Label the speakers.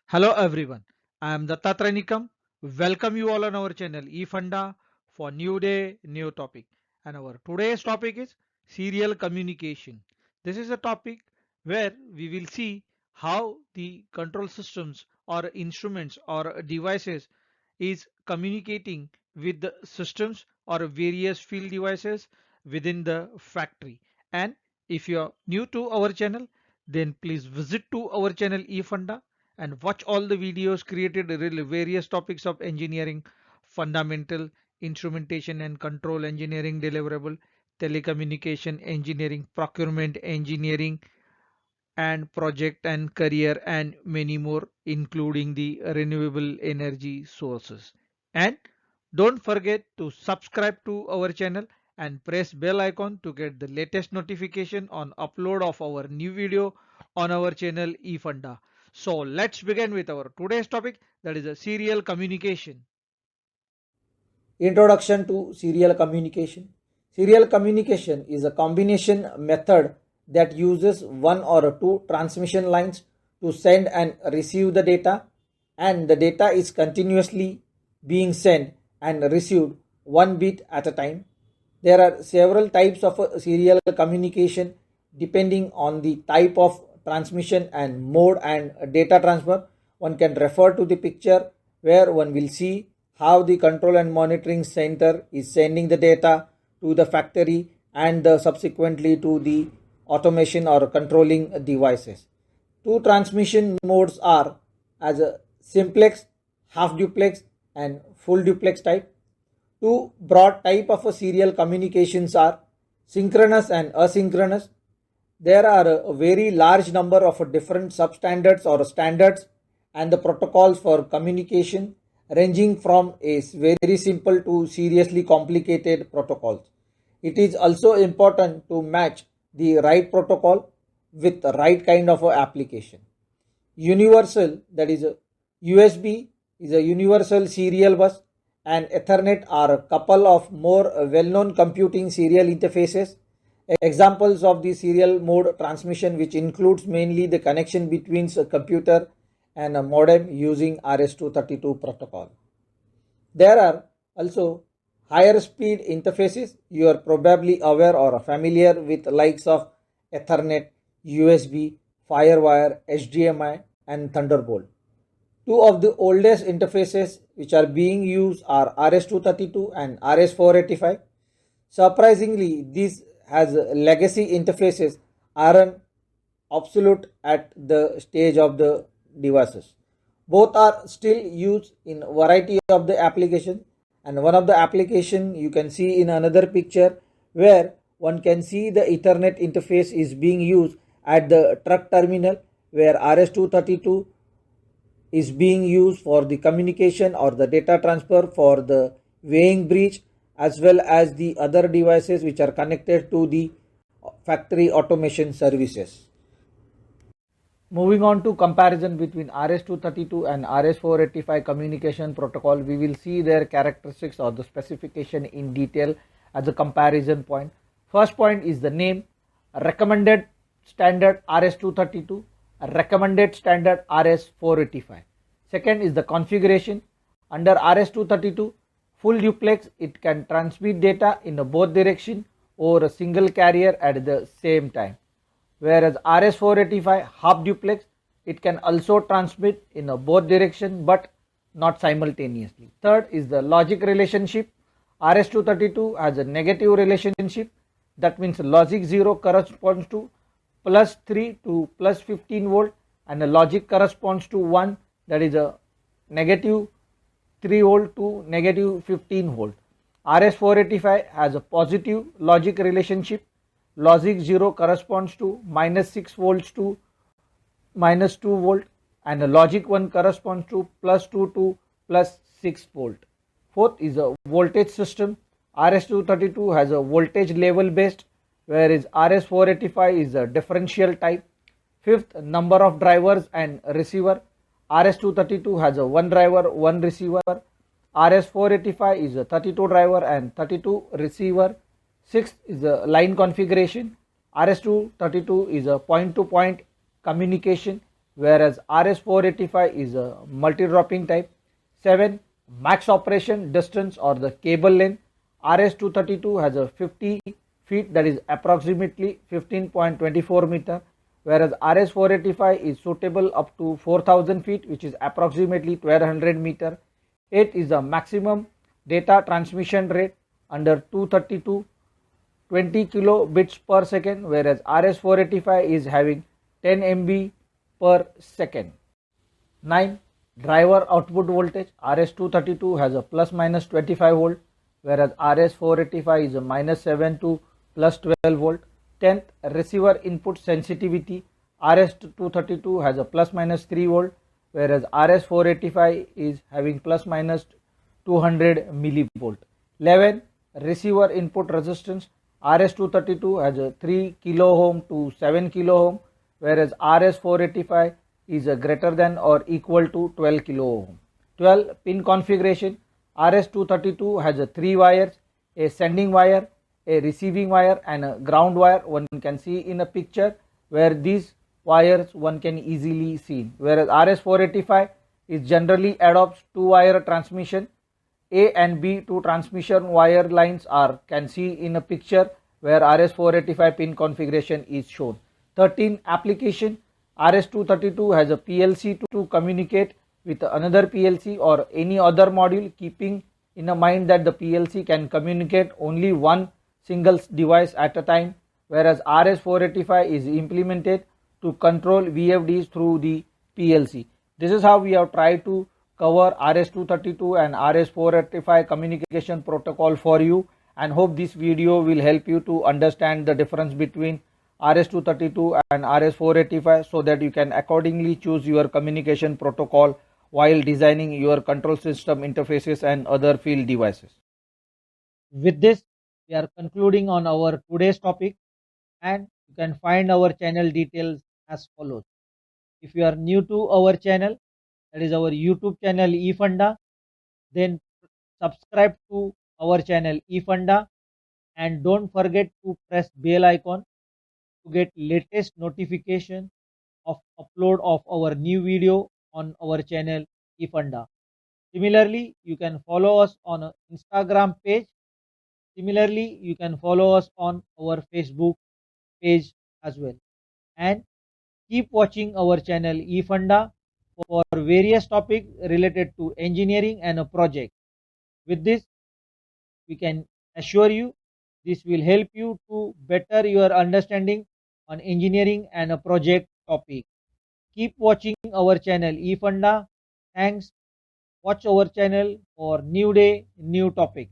Speaker 1: Hello everyone, I am Dattatray Nikam. Welcome you all on our channel eFunda for new day, new topic. And our today's topic is serial communication. This is a topic where we will see how the control systems or instruments or devices is communicating with the systems or various field devices within the factory. And if you are new to our channel, then please visit to our channel eFunda and watch all the videos created related various topics of engineering, fundamental, instrumentation and control engineering deliverable, telecommunication engineering, procurement engineering, and project and career and many more including the renewable energy sources. And don't forget to subscribe to our channel and press bell icon to get the latest notification on upload of our new video on our channel eFunda. So let's begin with our today's topic, that is a serial communication.
Speaker 2: Introduction to serial communication. Serial communication is a combination method that uses one or two transmission lines to send and receive the data, and the data is continuously being sent and received one bit at a time. There are several types of serial communication depending on the type of transmission and mode and data transfer. One can refer to the picture where one will see how the control and monitoring center is sending the data to the factory and subsequently to the automation or controlling devices. Two transmission modes are as a simplex, half duplex and full duplex type. Two broad type of serial communications are synchronous and asynchronous. There are a very large number of different substandards or standards and the protocols for communication ranging from a very simple to seriously complicated protocols. It is also important to match the right protocol with the right kind of application. Universal, that is a USB, is a universal serial bus, and Ethernet are a couple of more well-known computing serial interfaces. Examples of the serial mode transmission, which includes mainly the connection between a computer and a modem using RS-232 protocol. There are also higher speed interfaces. You are probably aware or familiar with likes of Ethernet, USB, Firewire, HDMI and Thunderbolt. Two of the oldest interfaces which are being used are RS-232 and RS-485. Surprisingly, these has legacy interfaces aren't obsolete at the stage of the devices. Both are still used in a variety of the application, and one of the application you can see in another picture where one can see the Ethernet interface is being used at the truck terminal where RS-232 is being used for the communication or the data transfer for the weighing bridge as well as the other devices which are connected to the factory automation services. Moving on to comparison between RS-232 and RS-485 communication protocol, we will see their characteristics or the specification in detail as a comparison point. First point is the name, recommended standard RS-232, recommended standard RS-485. Second is the configuration. Under RS-232, full duplex, it can transmit data in both direction over a single carrier at the same time. Whereas RS-485 half duplex, it can also transmit in both direction but not simultaneously. Third is the logic relationship. RS-232 has a negative relationship. That means logic 0 corresponds to plus 3 to plus 15 volt and the logic corresponds to 1, that is a negative 3 volt to negative 15 volt. RS-485 has a positive logic relationship. Logic 0 corresponds to minus 6 volts to minus 2 volt and the logic 1 corresponds to plus 2 to plus 6 volt. Fourth is a voltage system. RS-232 has a voltage level based, whereas RS-485 is a differential type. Fifth, number of drivers and receiver. RS-232 has a one driver, one receiver. RS-485 is a 32 driver and 32 receiver. Sixth is the line configuration. RS-232 is a point-to-point communication whereas RS485 is a multi-dropping type. 7. Max operation distance or the cable length. RS232 has a 50 feet, that is approximately 15.24 meter, whereas RS485 is suitable up to 4000 feet, which is approximately 1200 meter. 8 is the maximum data transmission rate under 232, 20 kilobits per second, whereas RS485 is having 10 MB per second. 9. Driver output voltage. RS232 has a plus minus 25 volt, whereas RS485 is a minus 7 to plus 12 volt. 10th, receiver input sensitivity. RS232 has a plus minus 3 volt, whereas RS485 is having plus minus 200 millivolt. 11. Receiver input resistance. RS232 has a 3 kilo ohm to 7 kilo ohm, whereas RS485 is a greater than or equal to 12 kilo ohm. 12. Pin configuration. RS232 has a 3 wires, a sending wire, a receiving wire and a ground wire. One can see in a picture where these wires one can easily see, whereas RS485 is generally adopts 2 wire transmission. A and B two transmission wire lines are can see in a picture where RS485 pin configuration is shown. 13. Application. RS232 has a PLC to communicate with another PLC or any other module, keeping in mind that the PLC can communicate only one single device at a time, whereas RS485 is implemented to control VFDs through the PLC. This is how we have tried to cover RS232 and RS485 communication protocol for you, and hope this video will help you to understand the difference between RS232 and RS485 so that you can accordingly choose your communication protocol while designing your control system interfaces and other field devices. With this, we are concluding on our today's topic, and you can find our channel details as follows. If you are new to our channel, that is our YouTube channel eFunda, then subscribe to our channel eFunda and don't forget to press bell icon to get latest notification of upload of our new video on our channel eFunda. Similarly, you can follow us on a Instagram page. Similarly, you can follow us on our Facebook page as well. And keep watching our channel eFunda for various topics related to engineering and a project. With this, we can assure you this will help you to better your understanding on engineering and a project topic. Keep watching our channel eFunda. Thanks. Watch our channel for new day, new topic.